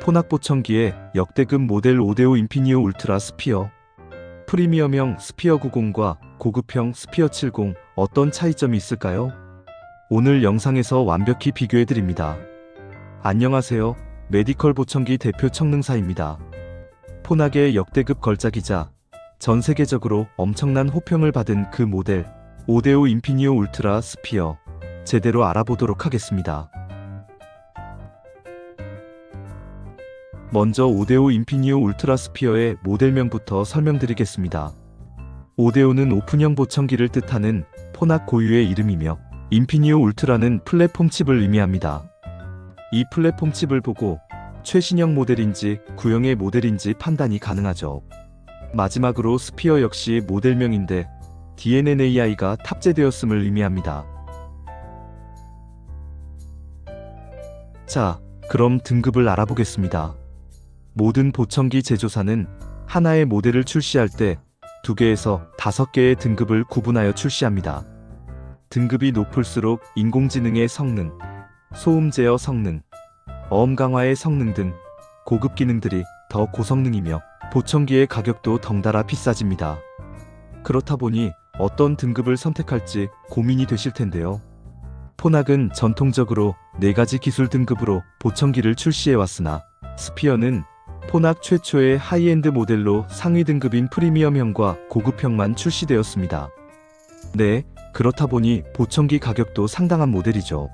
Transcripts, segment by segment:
포낙 보청기의 역대급 모델 오데오 인피니오 울트라 스피어. 프리미엄형 스피어 90과 고급형 스피어 70 어떤 차이점이 있을까요? 오늘 영상에서 완벽히 비교해드립니다. 안녕하세요. 메디컬 보청기 대표 청능사입니다. 포낙의 역대급 걸작이자 전 세계적으로 엄청난 호평을 받은 그 모델 오데오 인피니오 울트라 스피어 제대로 알아보도록 하겠습니다. 먼저 오데오 인피니오 울트라 스피어의 모델명부터 설명드리겠습니다. 오데오는 오픈형 보청기를 뜻하는 포낙 고유의 이름이며 인피니오 울트라는 플랫폼 칩을 의미합니다. 이 플랫폼 칩을 보고 최신형 모델인지 구형의 모델인지 판단이 가능하죠. 마지막으로 스피어 역시 모델명인데 DNNAI가 탑재되었음을 의미합니다. 자, 그럼 등급을 알아보겠습니다. 모든 보청기 제조사는 하나의 모델을 출시할 때 2개에서 5개의 등급을 구분하여 출시합니다. 등급이 높을수록 인공지능의 성능, 소음 제어 성능, 어음 강화의 성능 등 고급 기능들이 더 고성능이며 보청기의 가격도 덩달아 비싸집니다. 그렇다 보니 어떤 등급을 선택할지 고민이 되실 텐데요. 포낙은 전통적으로 4가지 기술 등급으로 보청기를 출시해왔으나 스피어는 포낙 최초의 하이엔드 모델로 상위 등급인 프리미엄형과 고급형만 출시되었습니다. 네, 그렇다 보니 보청기 가격도 상당한 모델이죠.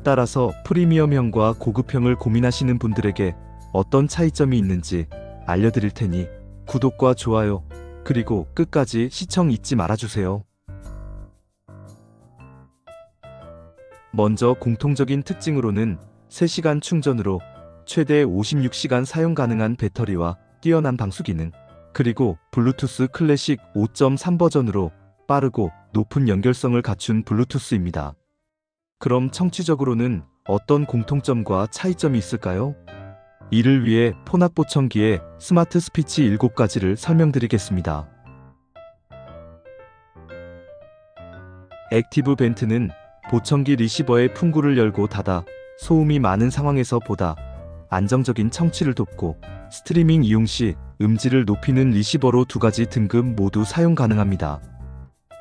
따라서 프리미엄형과 고급형을 고민하시는 분들에게 어떤 차이점이 있는지 알려드릴 테니 구독과 좋아요, 그리고 끝까지 시청 잊지 말아주세요. 먼저 공통적인 특징으로는 3시간 충전으로 최대 56시간 사용 가능한 배터리와 뛰어난 방수 기능, 그리고 블루투스 클래식 5.3 버전으로 빠르고 높은 연결성을 갖춘 블루투스입니다. 그럼 청취적으로는 어떤 공통점과 차이점이 있을까요? 이를 위해 포낙 보청기의 스마트 스피치 7가지를 설명드리겠습니다. 액티브 벤트는 보청기 리시버의 풍구를 열고 닫아 소음이 많은 상황에서 보다 안정적인 청취를 돕고 스트리밍 이용 시 음질을 높이는 리시버로 2가지 등급 모두 사용 가능합니다.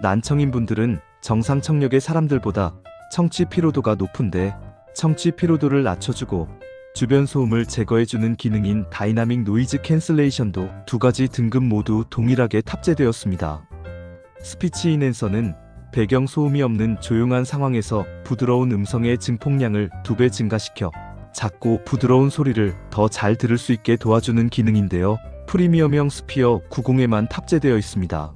난청인 분들은 정상 청력의 사람들보다 청취 피로도가 높은데 청취 피로도를 낮춰주고 주변 소음을 제거해주는 기능인 다이나믹 노이즈 캔슬레이션도 2가지 등급 모두 동일하게 탑재되었습니다. 스피치 인핸서는 배경 소음이 없는 조용한 상황에서 부드러운 음성의 증폭량을 2배 증가시켜 작고 부드러운 소리를 더 잘 들을 수 있게 도와주는 기능인데요. 프리미엄형 스피어 90에만 탑재되어 있습니다.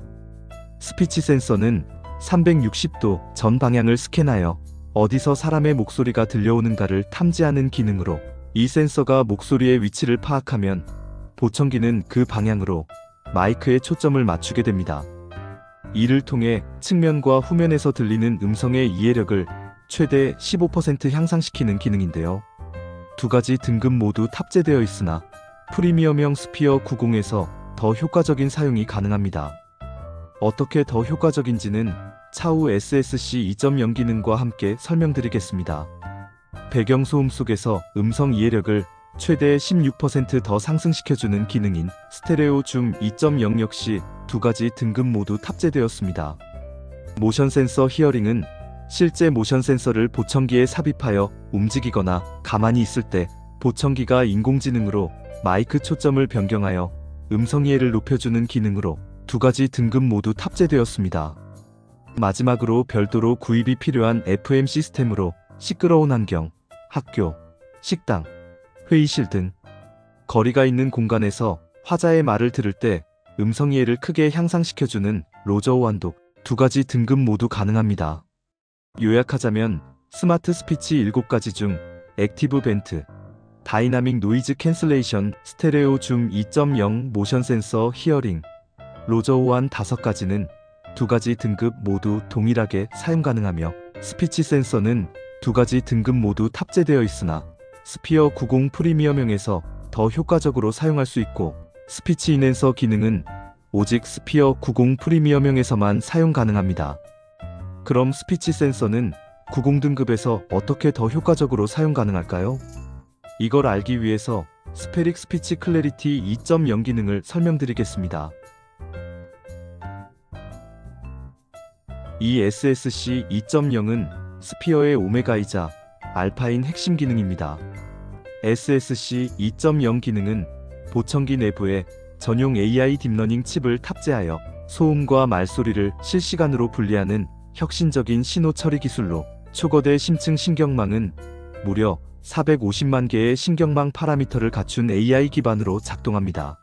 스피치 센서는 360도 전 방향을 스캔하여 어디서 사람의 목소리가 들려오는가를 탐지하는 기능으로 이 센서가 목소리의 위치를 파악하면 보청기는 그 방향으로 마이크에 초점을 맞추게 됩니다. 이를 통해 측면과 후면에서 들리는 음성의 이해력을 최대 15% 향상시키는 기능인데요. 2가지 등급 모두 탑재되어 있으나 프리미엄형 스피어 90에서 더 효과적인 사용이 가능합니다. 어떻게 더 효과적인지는 차후 SSC 2.0 기능과 함께 설명드리겠습니다. 배경소음 속에서 음성 이해력을 최대 16% 더 상승시켜주는 기능인 스테레오 줌 2.0 역시 2가지 등급 모두 탑재되었습니다. 모션 센서 히어링은 실제 모션 센서를 보청기에 삽입하여 움직이거나 가만히 있을 때 보청기가 인공지능으로 마이크 초점을 변경하여 음성 이해를 높여주는 기능으로 2가지 등급 모두 탑재되었습니다. 마지막으로 별도로 구입이 필요한 FM 시스템으로 시끄러운 환경, 학교, 식당, 회의실 등 거리가 있는 공간에서 화자의 말을 들을 때 음성 이해를 크게 향상시켜주는 로저 호환도 2가지 등급 모두 가능합니다. 요약하자면 스마트 스피치 7가지 중 액티브 벤트, 다이나믹 노이즈 캔슬레이션, 스테레오 줌 2.0, 모션 센서 히어링, 로저 호환 5가지는 2가지 등급 모두 동일하게 사용 가능하며 스피치 센서는 2가지 등급 모두 탑재되어 있으나 스피어 90 프리미엄형에서 더 효과적으로 사용할 수 있고 스피치 인핸서 기능은 오직 스피어 90 프리미엄형에서만 사용 가능합니다. 그럼 스피치 센서는 90등급에서 어떻게 더 효과적으로 사용 가능할까요? 이걸 알기 위해서 스페릭 스피치 클래리티 2.0 기능을 설명드리겠습니다. 이 SSC 2.0은 스피어의 오메가이자 알파인 핵심 기능입니다. SSC 2.0 기능은 보청기 내부에 전용 AI 딥러닝 칩을 탑재하여 소음과 말소리를 실시간으로 분리하는 혁신적인 신호 처리 기술로 초거대 심층 신경망은 무려 450만 개의 신경망 파라미터를 갖춘 AI 기반으로 작동합니다.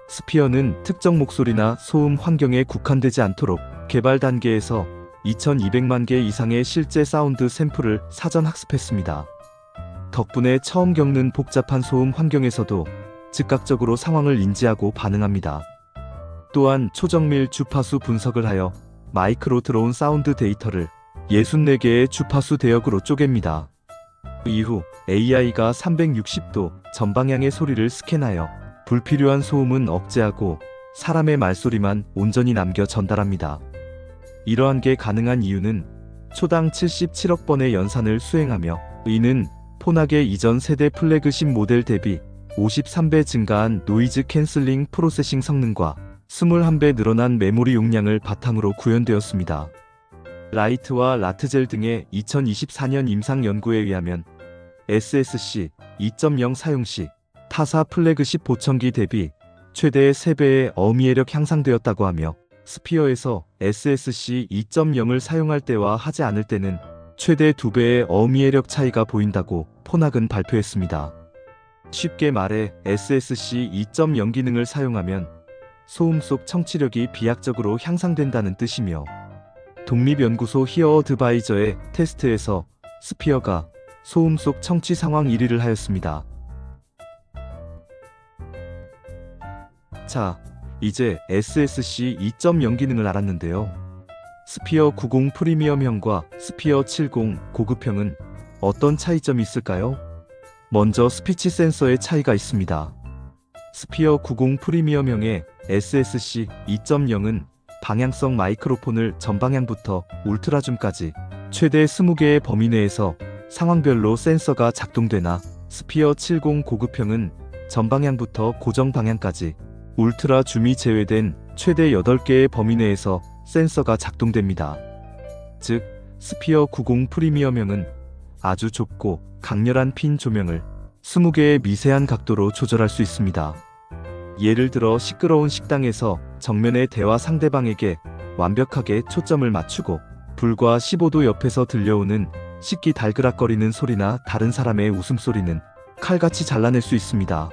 스피어는 특정 목소리나 소음 환경에 국한되지 않도록 개발 단계에서 2200만 개 이상의 실제 사운드 샘플을 사전 학습했습니다. 덕분에 처음 겪는 복잡한 소음 환경에서도 즉각적으로 상황을 인지하고 반응합니다. 또한 초정밀 주파수 분석을 하여 마이크로 들어온 사운드 데이터를 64개의 주파수 대역으로 쪼갭니다. 이후 AI가 360도 전방향의 소리를 스캔하여 불필요한 소음은 억제하고 사람의 말소리만 온전히 남겨 전달합니다. 이러한 게 가능한 이유는 초당 77억 번의 연산을 수행하며 이는 폰학의 이전 세대 플래그십 모델 대비 53배 증가한 노이즈 캔슬링 프로세싱 성능과 21배 늘어난 메모리 용량을 바탕으로 구현되었습니다. 라이트와 라트젤 등의 2024년 임상 연구에 의하면 SSC 2.0 사용 시 타사 플래그십 보청기 대비 최대 3배의 어미애력 향상되었다고 하며 스피어에서 SSC 2.0을 사용할 때와 하지 않을 때는 최대 2배의 어미애력 차이가 보인다고 폰학은 발표했습니다. 쉽게 말해 SSC 2.0 기능을 사용하면 소음 속 청취력이 비약적으로 향상된다는 뜻이며 독립연구소 히어 어드바이저의 테스트에서 스피어가 소음 속 청취 상황 1위를 하였습니다. 자, 이제 SSC 2.0 기능을 알았는데요. 스피어 90 프리미엄형과 스피어 70 고급형은 어떤 차이점이 있을까요? 먼저 스피치 센서의 차이가 있습니다. 스피어 90 프리미엄형의 SSC 2.0은 방향성 마이크로폰을 전방향부터 울트라줌까지 최대 20개의 범위 내에서 상황별로 센서가 작동되나 스피어 70 고급형은 전방향부터 고정 방향까지 울트라 줌이 제외된 최대 8개의 범위 내에서 센서가 작동됩니다. 즉, 스피어 90 프리미엄형은 아주 좁고 강렬한 핀 조명을 20개의 미세한 각도로 조절할 수 있습니다. 예를 들어 시끄러운 식당에서 정면의 대화 상대방에게 완벽하게 초점을 맞추고 불과 15도 옆에서 들려오는 식기 달그락거리는 소리나 다른 사람의 웃음소리는 칼같이 잘라낼 수 있습니다.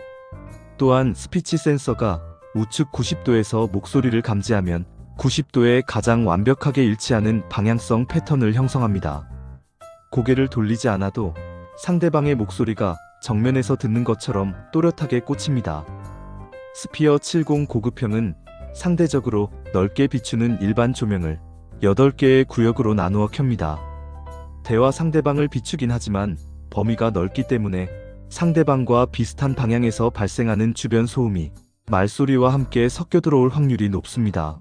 또한 스피치 센서가 우측 90도에서 목소리를 감지하면 90도에 가장 완벽하게 일치하는 방향성 패턴을 형성합니다. 고개를 돌리지 않아도 상대방의 목소리가 정면에서 듣는 것처럼 또렷하게 꽂힙니다. 스피어 70 고급형은 상대적으로 넓게 비추는 일반 조명을 8개의 구역으로 나누어 켭니다. 대화 상대방을 비추긴 하지만 범위가 넓기 때문에 상대방과 비슷한 방향에서 발생하는 주변 소음이 말소리와 함께 섞여 들어올 확률이 높습니다.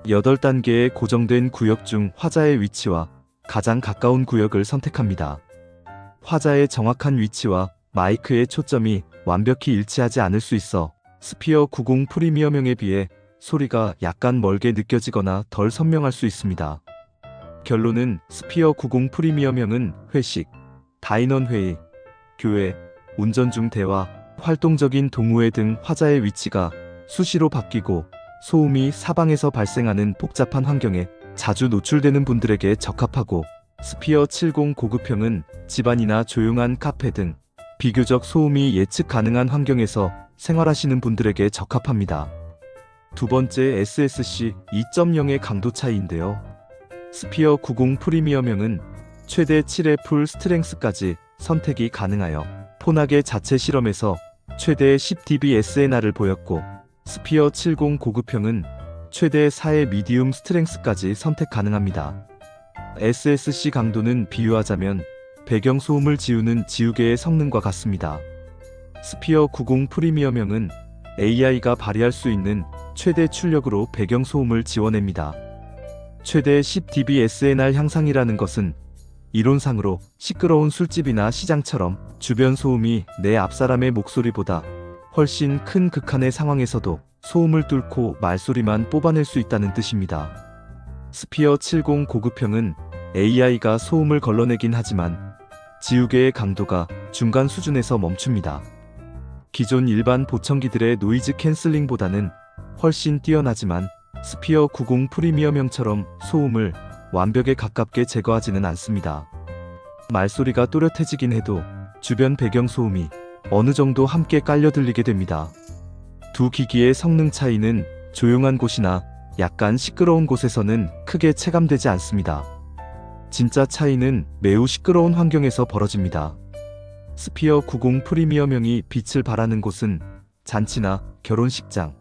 8단계의 고정된 구역 중 화자의 위치와 가장 가까운 구역을 선택합니다. 화자의 정확한 위치와 마이크의 초점이 완벽히 일치하지 않을 수 있어 스피어 90 프리미엄형에 비해 소리가 약간 멀게 느껴지거나 덜 선명할 수 있습니다. 결론은 스피어 90 프리미엄형은 회식, 다인원 회의, 교회, 운전 중 대화, 활동적인 동호회 등 화자의 위치가 수시로 바뀌고 소음이 사방에서 발생하는 복잡한 환경에 자주 노출되는 분들에게 적합하고, 스피어 70 고급형은 집안이나 조용한 카페 등 비교적 소음이 예측 가능한 환경에서 생활하시는 분들에게 적합합니다. 두 번째, SSC 2.0의 강도 차이인데요. 스피어 90 프리미엄형은 최대 7의 풀 스트렝스까지 선택이 가능하여 폰학의 자체 실험에서 최대 10dB SNR을 보였고, 스피어 70 고급형은 최대 4의 미디움 스트렝스까지 선택 가능합니다. SSC 강도는 비유하자면 배경 소음을 지우는 지우개의 성능과 같습니다. 스피어 90 프리미엄형은 AI가 발휘할 수 있는 최대 출력으로 배경 소음을 지원합니다. 최대 10dB SNR 향상이라는 것은 이론상으로 시끄러운 술집이나 시장처럼 주변 소음이 내 앞사람의 목소리보다 훨씬 큰 극한의 상황에서도 소음을 뚫고 말소리만 뽑아낼 수 있다는 뜻입니다. 스피어 70 고급형은 AI가 소음을 걸러내긴 하지만 지우개의 강도가 중간 수준에서 멈춥니다. 기존 일반 보청기들의 노이즈 캔슬링보다는 훨씬 뛰어나지만 스피어 90 프리미엄형처럼 소음을 완벽에 가깝게 제거하지는 않습니다. 말소리가 또렷해지긴 해도 주변 배경 소음이 어느 정도 함께 깔려 들리게 됩니다. 두 기기의 성능 차이는 조용한 곳이나 약간 시끄러운 곳에서는 크게 체감되지 않습니다. 진짜 차이는 매우 시끄러운 환경에서 벌어집니다. 스피어 90 프리미엄형이 빛을 발하는 곳은 잔치나 결혼식장,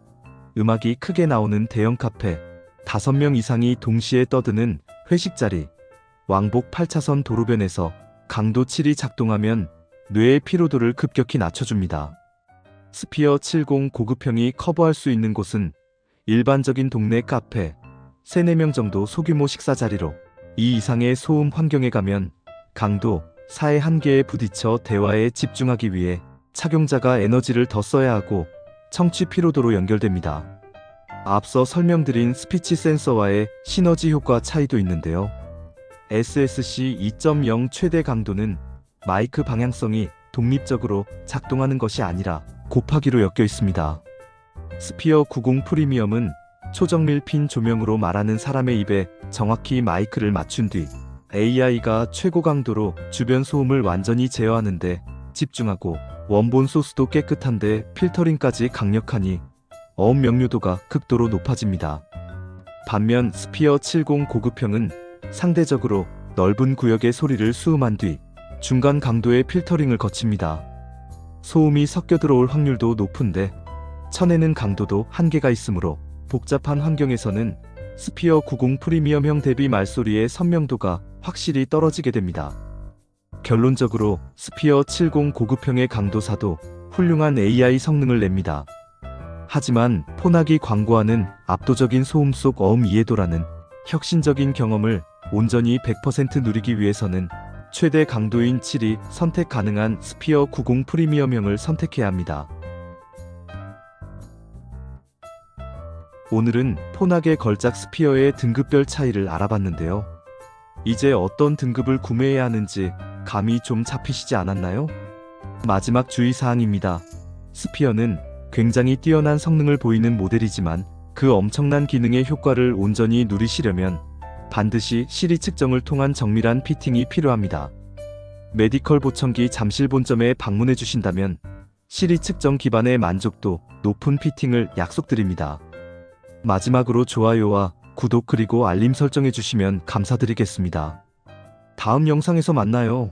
음악이 크게 나오는 대형 카페, 5명 이상이 동시에 떠드는 회식 자리, 왕복 8차선 도로변에서 강도 7이 작동하면 뇌의 피로도를 급격히 낮춰줍니다. 스피어 70 고급형이 커버할 수 있는 곳은 일반적인 동네 카페, 3, 4명 정도 소규모 식사 자리로 이 이상의 소음 환경에 가면 강도 4의 한계에 부딪혀 대화에 집중하기 위해 착용자가 에너지를 더 써야 하고 청취 피로도로 연결됩니다. 앞서 설명드린 스피치 센서와의 시너지 효과 차이도 있는데요. SSC 2.0 최대 강도는 마이크 방향성이 독립적으로 작동하는 것이 아니라 곱하기로 엮여 있습니다. 스피어 90 프리미엄은 초정밀 핀 조명으로 말하는 사람의 입에 정확히 마이크를 맞춘 뒤 AI가 최고 강도로 주변 소음을 완전히 제어하는데 집중하고 원본 소스도 깨끗한데 필터링까지 강력하니 어음 명료도가 극도로 높아집니다. 반면 스피어 70 고급형은 상대적으로 넓은 구역의 소리를 수음한 뒤 중간 강도의 필터링을 거칩니다. 소음이 섞여 들어올 확률도 높은데 쳐내는 강도도 한계가 있으므로 복잡한 환경에서는 스피어 90 프리미엄형 대비 말소리의 선명도가 확실히 떨어지게 됩니다. 결론적으로 스피어 70 고급형의 강도사도 훌륭한 AI 성능을 냅니다. 하지만 폰학이 광고하는 압도적인 소음 속 어음 이해도라는 혁신적인 경험을 온전히 100% 누리기 위해서는 최대 강도인 7이 선택 가능한 스피어 90 프리미엄형을 선택해야 합니다. 오늘은 폰학의 걸작 스피어의 등급별 차이를 알아봤는데요. 이제 어떤 등급을 구매해야 하는지 감이 좀 잡히시지 않았나요? 마지막 주의사항입니다. 스피어는 굉장히 뛰어난 성능을 보이는 모델이지만 그 엄청난 기능의 효과를 온전히 누리시려면 반드시 시리 측정을 통한 정밀한 피팅이 필요합니다. 메디컬 보청기 잠실 본점에 방문해 주신다면 시리 측정 기반의 만족도 높은 피팅을 약속드립니다. 마지막으로 좋아요와 구독 그리고 알림 설정해 주시면 감사드리겠습니다. 다음 영상에서 만나요.